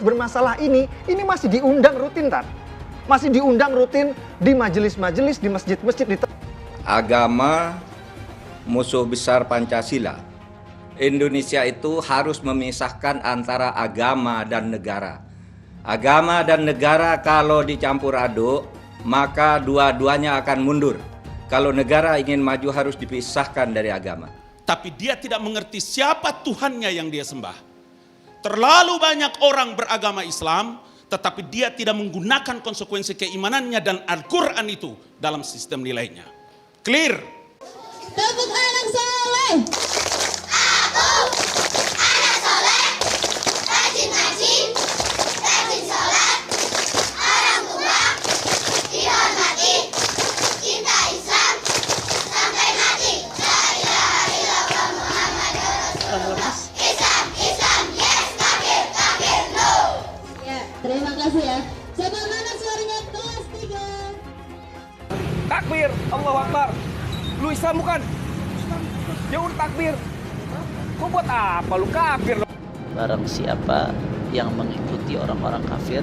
bermasalah ini masih diundang rutin, Tat. Masih diundang rutin di majelis-majelis, di masjid-masjid. Agama musuh besar Pancasila. Indonesia itu harus memisahkan antara agama dan negara. Agama dan negara kalau dicampur aduk, maka dua-duanya akan mundur. Kalau negara ingin maju harus dipisahkan dari agama. Tapi dia tidak mengerti siapa Tuhannya yang dia sembah. Terlalu banyak orang beragama Islam, tetapi dia tidak menggunakan konsekuensi keimanannya dan Al-Quran itu dalam sistem nilainya. Clear? Tepuk anak soleh. Aku anak soleh, rajin ngaji, rajin sholat, orang tua dihormati, cinta Islam sampai mati. La ilaha illallah Muhammadur Rasulullah. Islam, Islam, yes, kafir, kafir, no. Ya, terima kasih ya. Coba mana suaranya kelas 3. Takbir, Allahu Akbar. Lu Islam bukan? Ya udah takbir. Kok buat apa lu kafir? Barang siapa yang mengikuti orang-orang kafir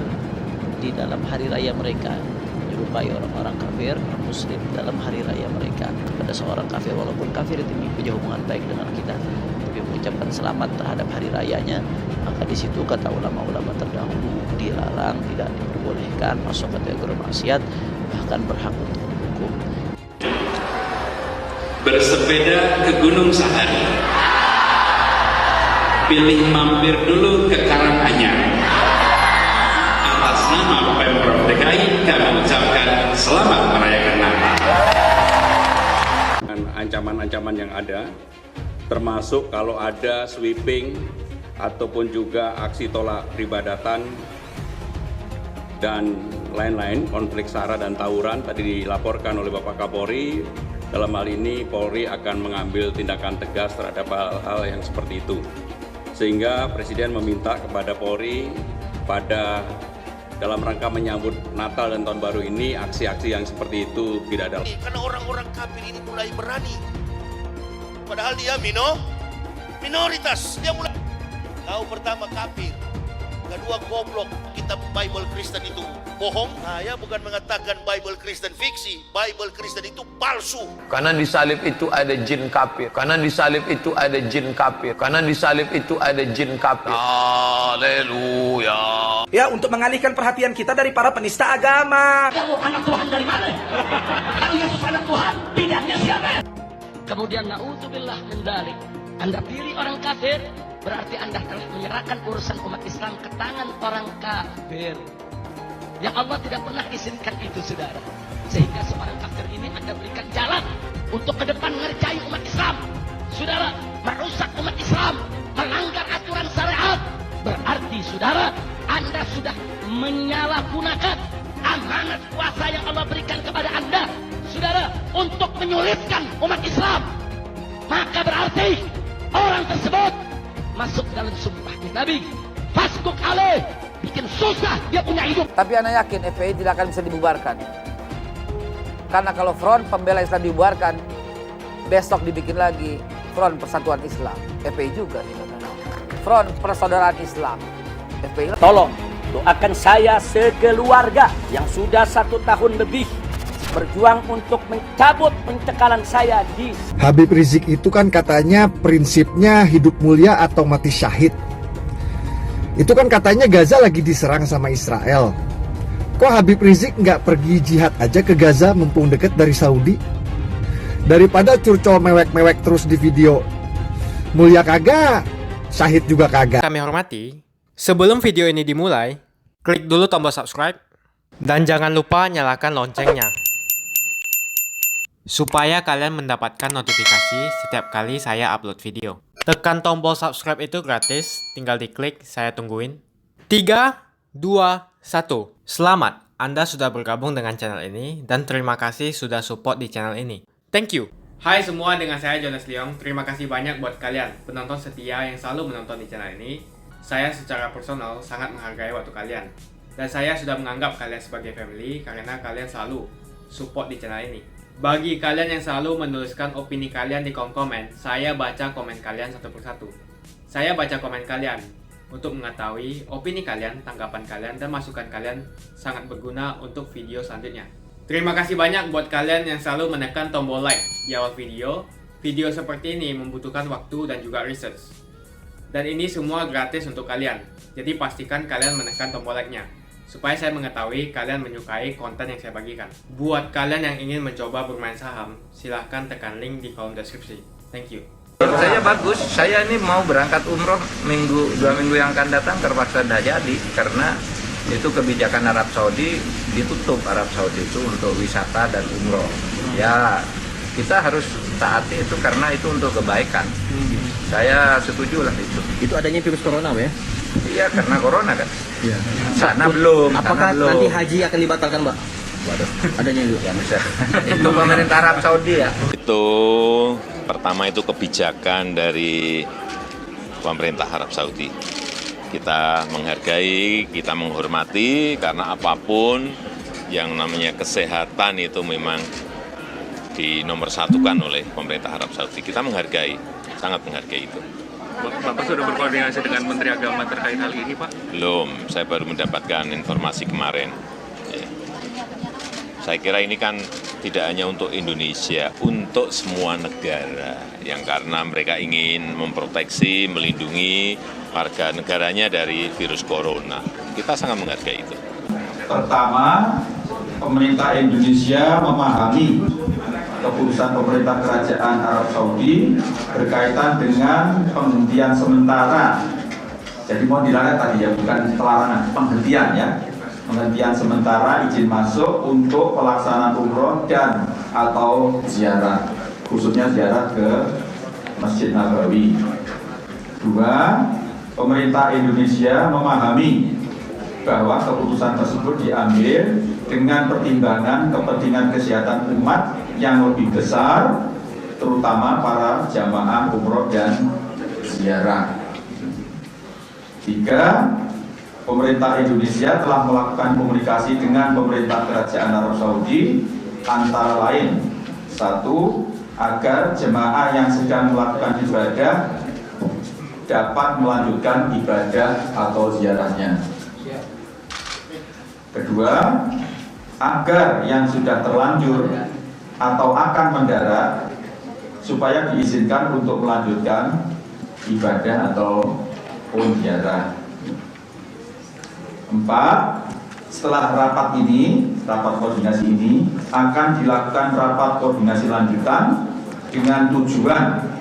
di dalam hari raya mereka, menyerupai orang-orang kafir muslim dalam hari raya mereka, kepada seorang kafir walaupun kafir itu punya hubungan baik dengan kita, tapi mengucapkan selamat terhadap hari rayanya, maka di situ kata ulama-ulama terdahulu dilarang, tidak diperbolehkan, masuk kategori maksiat, bahkan berhak untuk dihukum. Bersepeda ke Gunung Sahari, pilih mampir dulu ke Karanganyar. Atas nama Pemprov DKI kami ucapkan selamat merayakan Natal. Ancaman-ancaman yang ada, termasuk kalau ada sweeping ataupun juga aksi tolak peribadatan dan lain-lain, konflik sara dan tawuran tadi dilaporkan oleh Bapak Kapolri. Dalam hal ini Polri akan mengambil tindakan tegas terhadap hal-hal yang seperti itu. Sehingga Presiden meminta kepada Polri pada dalam rangka menyambut Natal dan Tahun Baru ini aksi-aksi yang seperti itu tidak ada. Karena orang-orang kafir ini mulai berani. Padahal dia minoritas. Dia mulai tahu pertama kafir, kedua goblok. Kitab Bible Kristen itu bohong. Saya bukan mengatakan Bible Kristen fiksi. Bible Kristen itu palsu. Karena di salib itu ada jin kafir. Karena di salib itu ada jin kafir. Karena di salib itu ada jin kafir. Haleluya. Ya, untuk mengalihkan perhatian kita dari para penista agama. Kamu anak Tuhan dari mana? Kalau Yesus anak Tuhan, bidangnya siapa? Kemudian na'udzubillah min dzalik. Anda pilih orang kafir, berarti Anda telah menyerahkan urusan umat Islam ke tangan orang kafir. Yang Allah tidak pernah izinkan itu, saudara. Sehingga seorang kafir ini Anda berikan jalan untuk ke depan ngerjai umat Islam. Saudara, merusak umat Islam, melanggar aturan syariat. Berarti, saudara, Anda sudah menyalahgunakan amanat kuasa yang Allah berikan kepada Anda, saudara, untuk menyulitkan umat Islam. Maka berarti orang tersebut masuk dalam sumpahnya Nabi. Fasbuk alaih, bikin susah dia punya hidup. Tapi Anda yakin FPI tidak akan bisa dibubarkan? Karena kalau Front Pembela Islam dibubarkan, besok dibikin lagi Front Persatuan Islam, FPI juga. Front Persaudaraan Islam, FPI. Tolong doakan saya sekeluarga yang sudah 1 tahun lebih berjuang untuk mencabut pencekalan saya di Habib Rizik itu kan katanya prinsipnya hidup mulia atau mati syahid. Itu kan katanya Gaza lagi diserang sama Israel. Kok Habib Rizik nggak pergi jihad aja ke Gaza mumpung deket dari Saudi? Daripada curcol mewek-mewek terus di video. Mulia kagak, syahid juga kagak. Kami hormati, sebelum video ini dimulai, klik dulu tombol subscribe dan jangan lupa nyalakan loncengnya supaya kalian mendapatkan notifikasi setiap kali saya upload video. Tekan tombol subscribe itu gratis, tinggal diklik, saya tungguin. 3, 2, 1. Selamat, Anda sudah bergabung dengan channel ini dan terima kasih sudah support di channel ini. Thank you. Hai semua, dengan saya Jonas Leong. Terima kasih banyak buat kalian, penonton setia yang selalu menonton di channel ini. Saya secara personal sangat menghargai waktu kalian. Dan saya sudah menganggap kalian sebagai family karena kalian selalu support di channel ini. Bagi kalian yang selalu menuliskan opini kalian di kolom komen, saya baca komen kalian satu persatu. Saya baca komen kalian. Untuk mengetahui opini kalian, tanggapan kalian, dan masukan kalian sangat berguna untuk video selanjutnya. Terima kasih banyak buat kalian yang selalu menekan tombol like di awal video. Video seperti ini membutuhkan waktu dan juga research. Dan ini semua gratis untuk kalian. Jadi pastikan kalian menekan tombol like-nya, supaya saya mengetahui kalian menyukai konten yang saya bagikan. Buat kalian yang ingin mencoba bermain saham, silahkan tekan link di kolom deskripsi. Thank you. Saya bagus, saya ini mau berangkat umroh 2 minggu yang akan datang terpaksa tidak jadi karena itu kebijakan Arab Saudi, ditutup Arab Saudi itu untuk wisata dan umroh. Ya kita harus taati itu karena itu untuk kebaikan. Saya setuju lah itu. Itu adanya virus corona, ya? Iya, karena corona kan. Iya. Sana belum. Apakah sana belum. nanti haji akan dibatalkan, Mbak? Waduh. Adanya itu. Ya bisa. Itu pemerintah Arab Saudi ya. Itu pertama itu kebijakan dari pemerintah Arab Saudi. Kita menghargai, kita menghormati karena apapun yang namanya kesehatan itu memang dinomorsatukan oleh pemerintah Arab Saudi. Kita menghargai, sangat menghargai itu. Bapak sudah berkoordinasi dengan Menteri Agama terkait hal ini, Pak? Belum, saya baru mendapatkan informasi kemarin. Ya. Saya kira ini kan tidak hanya untuk Indonesia, untuk semua negara yang karena mereka ingin memproteksi, melindungi warga negaranya dari virus corona. Kita sangat menghargai itu. Pertama, pemerintah Indonesia memahami keputusan pemerintah Kerajaan Arab Saudi berkaitan dengan penghentian sementara. Jadi mau dilarang tadi ya, bukan pelarangan, penghentian ya. Penghentian sementara izin masuk untuk pelaksanaan umroh dan atau ziarah, khususnya ziarah ke Masjid Nabawi. Dua, pemerintah Indonesia memahami bahwa keputusan tersebut diambil dengan pertimbangan kepentingan kesehatan umat yang lebih besar, terutama para jamaah umroh dan ziarah. Tiga, pemerintah Indonesia telah melakukan komunikasi dengan pemerintah Kerajaan Arab Saudi antara lain, satu, agar jemaah yang sedang melakukan ibadah dapat melanjutkan ibadah atau ziarahnya. Kedua, agar yang sudah terlanjur atau akan mendarat supaya diizinkan untuk melanjutkan ibadah atau ziarah. Empat, setelah rapat ini, rapat koordinasi ini akan dilakukan rapat koordinasi lanjutan dengan tujuan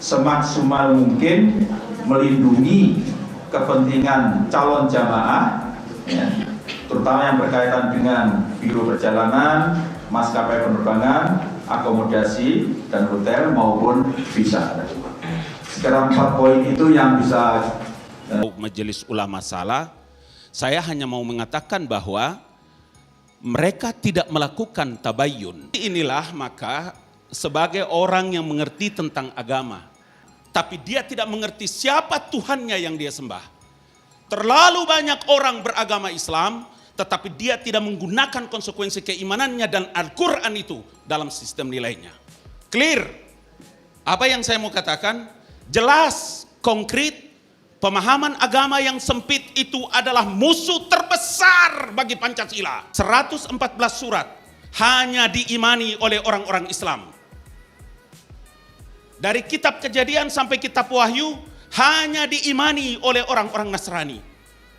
semaksimal mungkin melindungi kepentingan calon jamaah, ya, terutama yang berkaitan dengan biro perjalanan, maskapai penerbangan, akomodasi, dan hotel maupun visa. Sekarang 4 poin itu yang bisa Majelis Ulama salah. Saya hanya mau mengatakan bahwa mereka tidak melakukan tabayyun. Inilah maka sebagai orang yang mengerti tentang agama, tapi dia tidak mengerti siapa Tuhannya yang dia sembah. Terlalu banyak orang beragama Islam, tetapi dia tidak menggunakan konsekuensi keimanannya dan Al-Quran itu dalam sistem nilainya. Clear? Apa yang saya mau katakan? Jelas, konkret, pemahaman agama yang sempit itu adalah musuh terbesar bagi Pancasila. 114 surat hanya diimani oleh orang-orang Islam. Dari kitab Kejadian sampai kitab Wahyu hanya diimani oleh orang-orang Nasrani.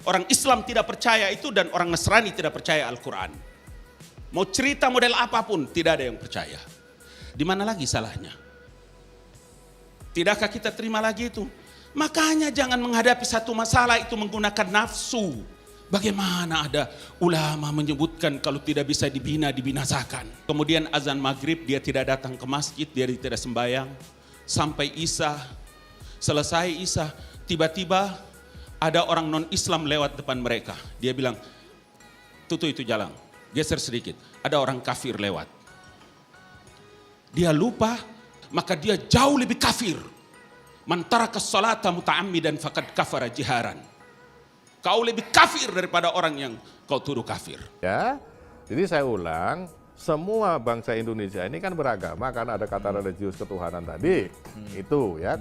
Orang Islam tidak percaya itu dan orang Nasrani tidak percaya Al-Quran. Mau cerita model apapun tidak ada yang percaya. Di mana lagi salahnya? Tidakkah kita terima lagi itu? Makanya jangan menghadapi satu masalah itu menggunakan nafsu. Bagaimana ada ulama menyebutkan kalau tidak bisa dibina, dibinasakan. Kemudian azan maghrib dia tidak datang ke masjid, dia tidak sembahyang. Sampai Isya, selesai Isya, tiba-tiba ada orang non-Islam lewat depan mereka. Dia bilang, tutup itu jalan, geser sedikit. Ada orang kafir lewat. Dia lupa, maka dia jauh lebih kafir. Man taraka sholata muta'ammidan faqad kafara jiharan. Kau lebih kafir daripada orang yang kau tuduh kafir. Ya, jadi saya ulang, semua bangsa Indonesia ini kan beragama karena ada kata religius ketuhanan tadi, itu ya.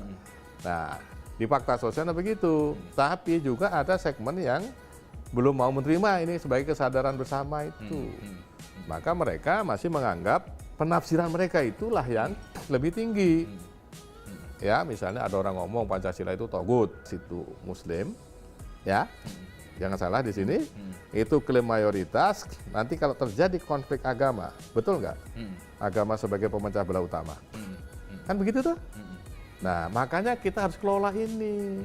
Nah, Di fakta sosialnya begitu. Tapi juga ada segmen yang belum mau menerima ini sebagai kesadaran bersama itu. Maka mereka masih menganggap penafsiran mereka itulah yang lebih tinggi. Ya, misalnya ada orang ngomong Pancasila itu togut, situ Muslim, ya. Jangan salah di sini, itu klaim mayoritas. Nanti kalau terjadi konflik agama, betul nggak? Agama sebagai pemecah belah utama, kan begitu tuh? Nah, makanya kita harus kelola ini.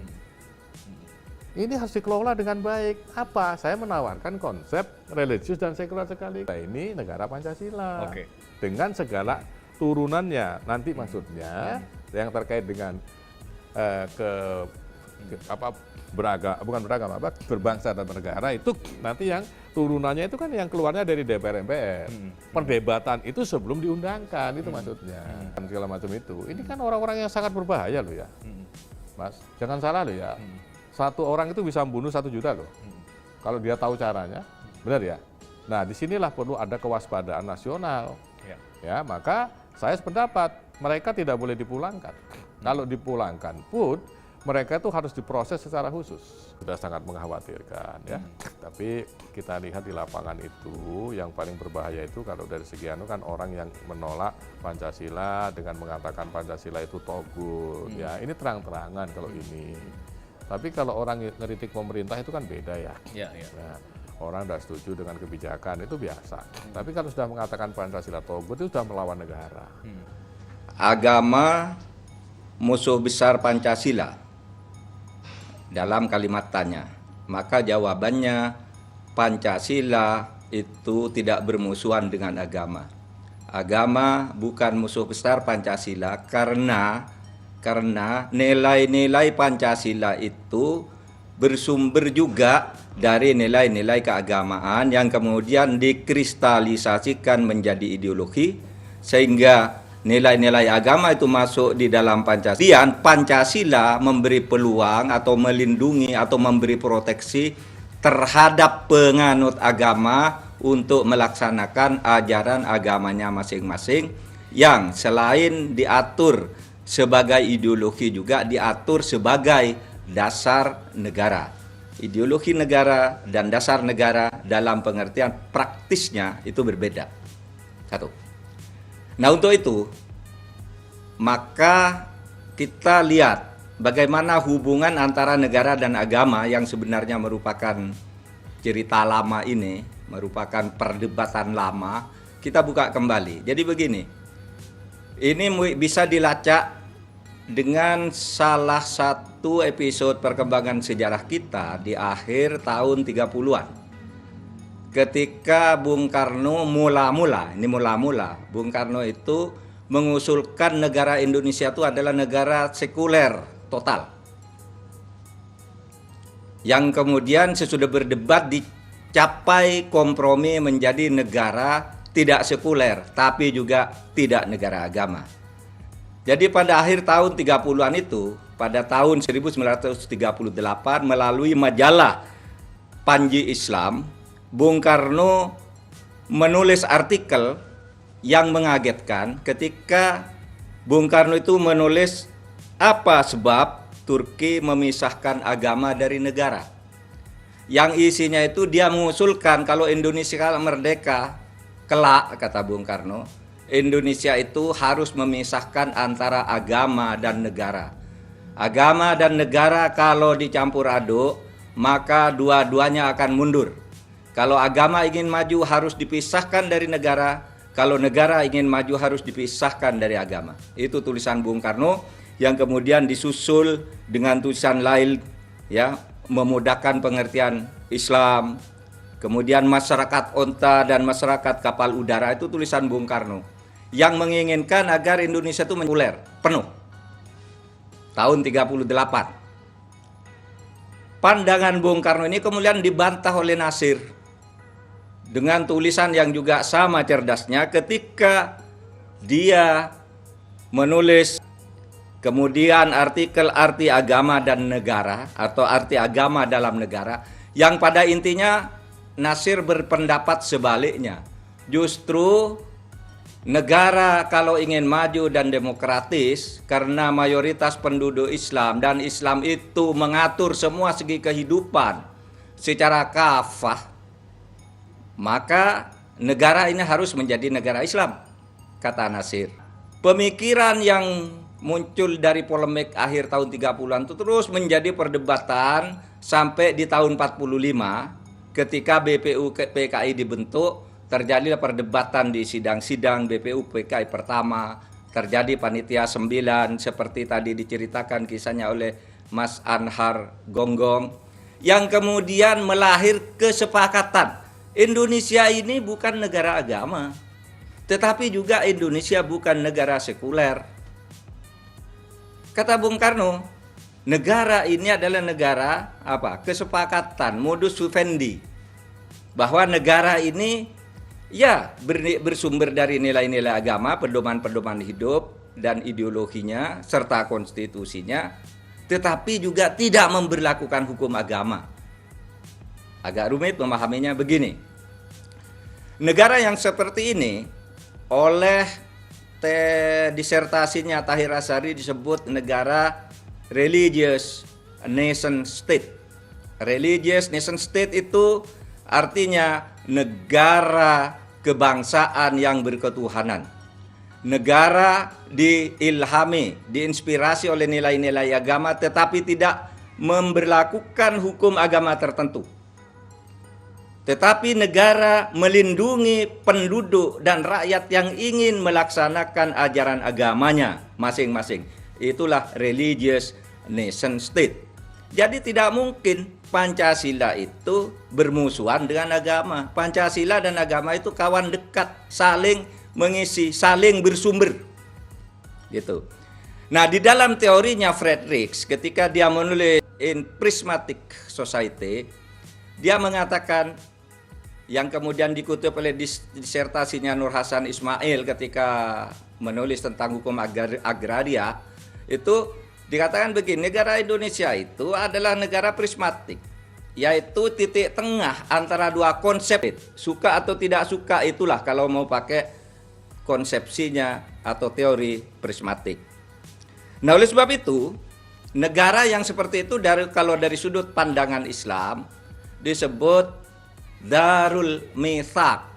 Ini harus dikelola dengan baik. Apa? Saya menawarkan konsep religius dan sekuler sekali. Nah, ini negara Pancasila. Dengan segala turunannya. Nanti maksudnya yang terkait dengan berbangsa dan bernegara itu nanti yang turunannya itu kan yang keluarnya dari DPR MPR. Perdebatan itu sebelum diundangkan, itu maksudnya. Dan segala macam itu. Ini kan orang-orang yang sangat berbahaya loh ya. Mas, jangan salah loh ya. Satu orang itu bisa membunuh 1 juta loh. Kalau dia tahu caranya, benar ya? Nah, disinilah perlu ada kewaspadaan nasional. Ya, maka saya sependapat mereka tidak boleh dipulangkan. Kalau dipulangkan pun mereka itu harus diproses secara khusus. Sudah sangat mengkhawatirkan ya. Tapi kita lihat di lapangan itu yang paling berbahaya itu kalau dari segi kan orang yang menolak Pancasila dengan mengatakan Pancasila itu togut. Ya, ini terang-terangan kalau ini. Tapi kalau orang ngeritik pemerintah itu kan beda ya. Nah, orang tidak setuju dengan kebijakan itu biasa. Tapi kalau sudah mengatakan Pancasila togut itu sudah melawan negara. Agama musuh besar Pancasila dalam kalimat tanya. Maka jawabannya Pancasila itu tidak bermusuhan dengan agama. Agama bukan musuh besar Pancasila karena nilai-nilai Pancasila itu bersumber juga dari nilai-nilai keagamaan yang kemudian dikristalisasikan menjadi ideologi sehingga nilai-nilai agama itu masuk di dalam Pancasila. Pancasila memberi peluang atau melindungi atau memberi proteksi terhadap penganut agama untuk melaksanakan ajaran agamanya masing-masing yang selain diatur sebagai ideologi juga diatur sebagai dasar negara. Ideologi negara dan dasar negara dalam pengertian praktisnya itu berbeda. Satu. Nah, untuk itu maka kita lihat bagaimana hubungan antara negara dan agama yang sebenarnya merupakan cerita lama ini, merupakan perdebatan lama, kita buka kembali. Jadi begini, ini bisa dilacak dengan salah satu episode perkembangan sejarah kita di akhir tahun 30-an. Ketika Bung Karno mula-mula, Bung Karno itu mengusulkan negara Indonesia itu adalah negara sekuler total. Yang kemudian sesudah berdebat dicapai kompromi menjadi negara tidak sekuler, tapi juga tidak negara agama. Jadi pada akhir tahun 30-an itu, pada tahun 1938 melalui majalah Panji Islam, Bung Karno menulis artikel yang mengagetkan ketika Bung Karno itu menulis apa sebab Turki memisahkan agama dari negara. Yang isinya itu dia mengusulkan kalau Indonesia merdeka, kelak, kata Bung Karno, Indonesia itu harus memisahkan antara agama dan negara. Agama dan negara kalau dicampur aduk, maka dua-duanya akan mundur. Kalau agama ingin maju harus dipisahkan dari negara, kalau negara ingin maju harus dipisahkan dari agama. Itu tulisan Bung Karno yang kemudian disusul dengan tulisan lain ya, memudahkan pengertian Islam. Kemudian masyarakat onta dan masyarakat kapal udara itu tulisan Bung Karno yang menginginkan agar Indonesia itu sekuler penuh. Tahun 38. Pandangan Bung Karno ini kemudian dibantah oleh Nasir dengan tulisan yang juga sama cerdasnya ketika dia menulis kemudian artikel arti agama dan negara atau arti agama dalam negara yang pada intinya Nasir berpendapat sebaliknya. Justru Negara kalau ingin maju dan demokratis karena mayoritas penduduk Islam dan Islam itu mengatur semua segi kehidupan secara kafah, maka negara ini harus menjadi negara Islam, kata Nasir. Pemikiran yang muncul dari polemik akhir tahun 30-an itu terus menjadi perdebatan sampai di tahun 45 ketika BPU PKI dibentuk. Terjadilah perdebatan di sidang-sidang BPU PKI pertama, terjadi panitia 9 seperti tadi diceritakan kisahnya oleh Mas Anhar Gonggong, yang kemudian melahir kesepakatan Indonesia ini bukan negara agama, tetapi juga Indonesia bukan negara sekuler. Kata Bung Karno, negara ini adalah negara apa? Kesepakatan, modus vivendi, bahwa negara ini ya bersumber dari nilai-nilai agama, pedoman-pedoman hidup dan ideologinya serta konstitusinya, tetapi juga tidak memberlakukan hukum agama. Agak rumit memahaminya begini. Negara yang seperti ini oleh disertasinya Tahir Asari disebut negara religious nation state. Religious nation state itu artinya negara kebangsaan yang berketuhanan. Negara diilhami, diinspirasi oleh nilai-nilai agama tetapi tidak memberlakukan hukum agama tertentu. Tetapi negara melindungi penduduk dan rakyat yang ingin melaksanakan ajaran agamanya masing-masing. Itulah religious nation state. Jadi tidak mungkin Pancasila itu bermusuhan dengan agama. Pancasila dan agama itu kawan dekat, saling mengisi, saling bersumber. Gitu. Nah, di dalam teorinya Friedrich ketika dia menulis In Prismatic Society, dia mengatakan yang kemudian dikutip oleh disertasinya Nur Hasan Ismail ketika menulis tentang hukum agraria, itu dikatakan begini, negara Indonesia itu adalah negara prismatik, yaitu titik tengah antara dua konsep, suka atau tidak suka, itulah kalau mau pakai konsepsinya atau teori prismatik. Nah, oleh sebab itu, negara yang seperti itu kalau dari sudut pandangan Islam disebut Darul Mithaq,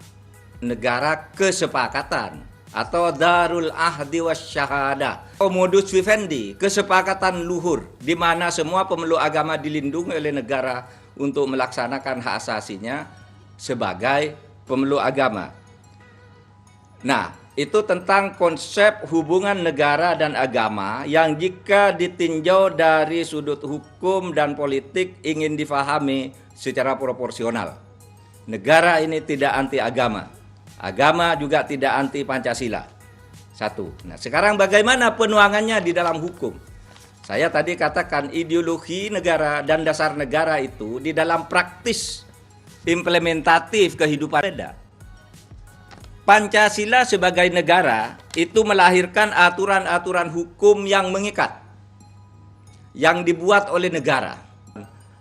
negara kesepakatan, atau Darul Ahdi Wasyahadah, modus vivendi, kesepakatan luhur, di mana semua pemeluk agama dilindungi oleh negara untuk melaksanakan hak asasinya sebagai pemeluk agama. Nah, itu tentang konsep hubungan negara dan agama yang jika ditinjau dari sudut hukum dan politik ingin difahami secara proporsional. Negara ini tidak anti agama. Agama juga tidak anti Pancasila. Satu. Nah, sekarang bagaimana penuangannya di dalam hukum? Saya tadi katakan ideologi negara dan dasar negara itu di dalam praktis implementatif kehidupan beda. Pancasila sebagai negara itu melahirkan aturan-aturan hukum yang mengikat, yang dibuat oleh negara.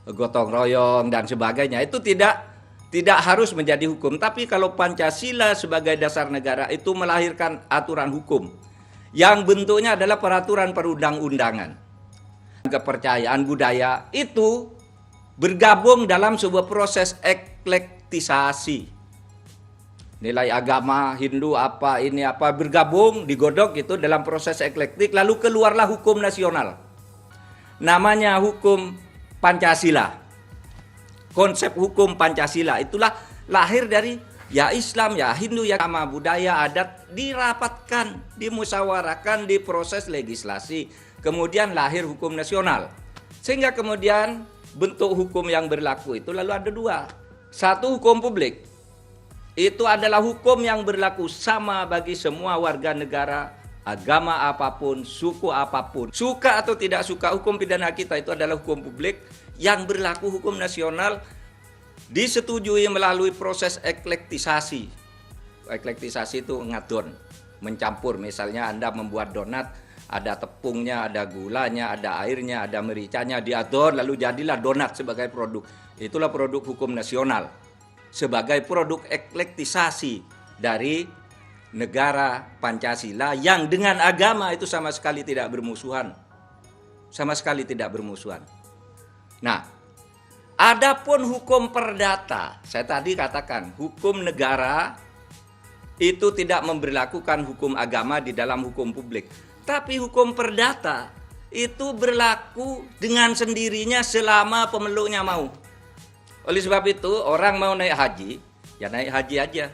Gotong royong dan sebagainya itu tidak harus menjadi hukum, tapi kalau Pancasila sebagai dasar negara itu melahirkan aturan hukum yang bentuknya adalah peraturan perundang-undangan. Kepercayaan budaya itu bergabung dalam sebuah proses eklektisasi. Nilai agama, Hindu apa ini apa bergabung, digodok itu dalam proses eklektik, lalu keluarlah hukum nasional. Namanya hukum Pancasila. Konsep hukum Pancasila itulah lahir dari ya Islam, ya Hindu, ya agama, budaya, adat dirapatkan, dimusyawarahkan di proses legislasi. Kemudian lahir hukum nasional. Sehingga kemudian bentuk hukum yang berlaku itu lalu ada dua. Satu, hukum publik. Itu adalah hukum yang berlaku sama bagi semua warga negara, agama apapun, suku apapun. Suka atau tidak suka, hukum pidana kita itu adalah hukum publik yang berlaku hukum nasional, disetujui melalui proses eklektisasi. Eklektisasi itu ngadon, mencampur. Misalnya Anda membuat donat, ada tepungnya, ada gulanya, ada airnya, ada mericanya, diadon, lalu jadilah donat sebagai produk. Itulah produk hukum nasional. Sebagai produk eklektisasi dari negara Pancasila yang dengan agama itu sama sekali tidak bermusuhan. Sama sekali tidak bermusuhan. Nah, adapun hukum perdata, saya tadi katakan hukum negara itu tidak memberlakukan hukum agama di dalam hukum publik. Tapi hukum perdata itu berlaku dengan sendirinya selama pemeluknya mau. Oleh sebab itu, orang mau naik haji, ya naik haji aja.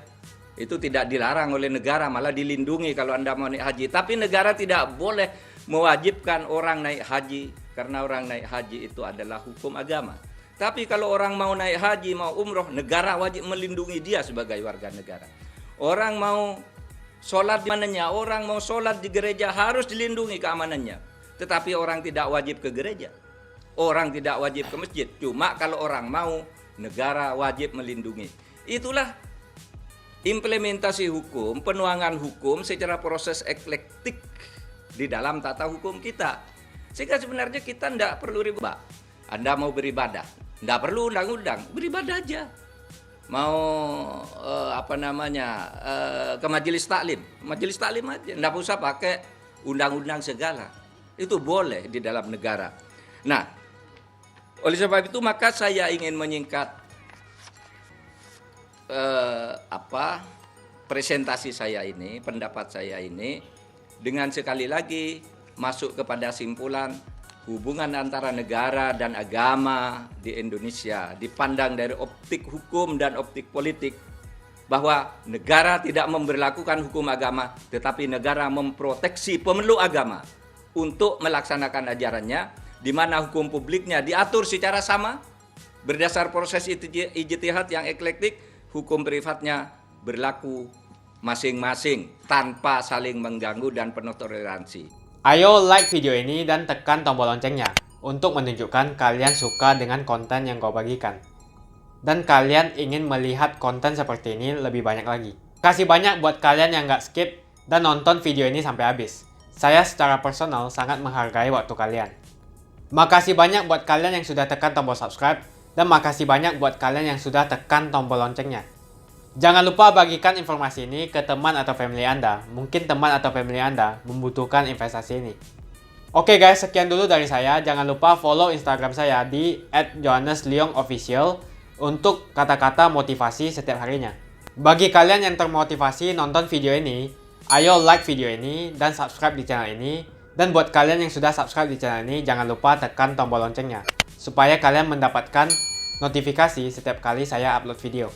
Itu tidak dilarang oleh negara, malah dilindungi kalau Anda mau naik haji. Tapi negara tidak boleh mewajibkan orang naik haji, karena orang naik haji itu adalah hukum agama. Tapi kalau orang mau naik haji, mau umroh, negara wajib melindungi dia sebagai warga negara. Orang mau sholat di mananya, orang mau sholat di gereja harus dilindungi keamanannya. Tetapi orang tidak wajib ke gereja, orang tidak wajib ke masjid. Cuma kalau orang mau, negara wajib melindungi. Itulah implementasi hukum, penuangan hukum secara proses eklektik di dalam tata hukum kita. Sehingga sebenarnya kita tidak perlu ribet. Anda mau beribadah, tidak perlu undang-undang, beribadah aja. Mau ke majelis taklim aja, tidak usah pakai undang-undang segala. Itu boleh di dalam negara. Nah, oleh sebab itu maka saya ingin menyingkat presentasi saya ini, pendapat saya ini dengan sekali lagi masuk kepada simpulan hubungan antara negara dan agama di Indonesia dipandang dari optik hukum dan optik politik, bahwa negara tidak memberlakukan hukum agama, tetapi negara memproteksi pemeluk agama untuk melaksanakan ajarannya, di mana hukum publiknya diatur secara sama berdasar proses ijtihad yang eklektik, hukum privatnya berlaku masing-masing tanpa saling mengganggu dan penuh toleransi. Ayo like video ini dan tekan tombol loncengnya untuk menunjukkan kalian suka dengan konten yang gue bagikan. Dan kalian ingin melihat konten seperti ini lebih banyak lagi. Kasih banyak buat kalian yang gak skip dan nonton video ini sampai habis. Saya secara personal sangat menghargai waktu kalian. Makasih banyak buat kalian yang sudah tekan tombol subscribe, dan makasih banyak buat kalian yang sudah tekan tombol loncengnya. Jangan lupa bagikan informasi ini ke teman atau family Anda. Mungkin teman atau family Anda membutuhkan investasi ini. Oke guys, sekian dulu dari saya. Jangan lupa follow Instagram saya di @johannesleongofficial untuk kata-kata motivasi setiap harinya. Bagi kalian yang termotivasi nonton video ini, ayo like video ini dan subscribe di channel ini. Dan buat kalian yang sudah subscribe di channel ini, jangan lupa tekan tombol loncengnya supaya kalian mendapatkan notifikasi setiap kali saya upload video.